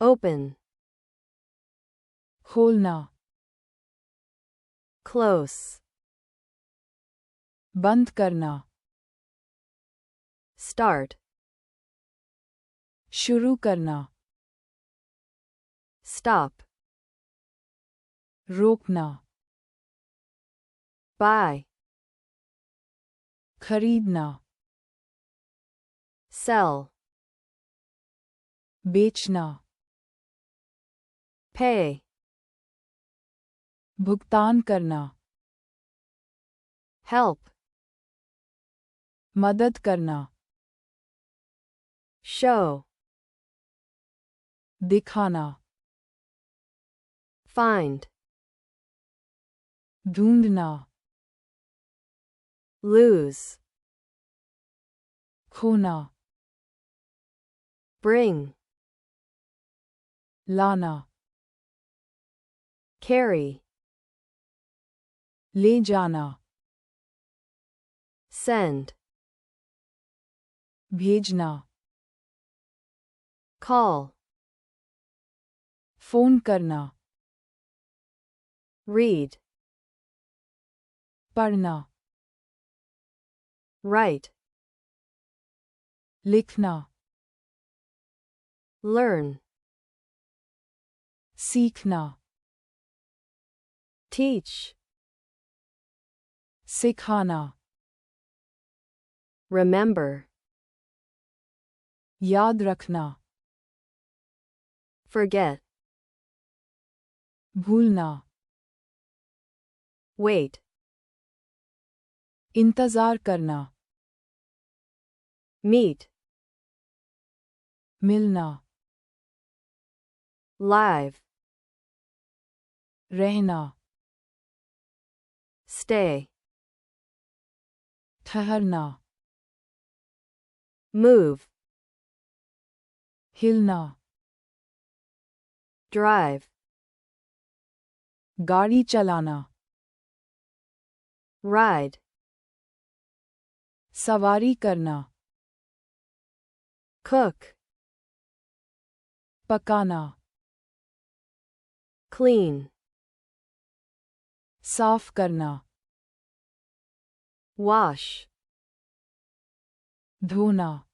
Open. खोलना, Close. बंद करना, Start. शुरू करना, Stop. रोकना, Buy. खरीदना, Sell. बेचना, Pay. भुगतान करना, Help. मदद करना, Show. दिखाना, Find. ढूंढना, Lose. खोना, Bring. लाना, Carry. ले जाना, Send. भेजना, Call. फोन करना, Read. पढ़ना, Write. लिखना, Learn. सीखना, Teach. सिखाना, Remember. याद रखना, Forget. भूलना, Wait. इंतजार करना, Meet. मिलना, Live. रहना, Stay. ठहरना, Move. हिलना, Drive. गाड़ी चलाना, Ride. सवारी करना, Cook. पकाना, Clean. साफ करना, Wash. धोना,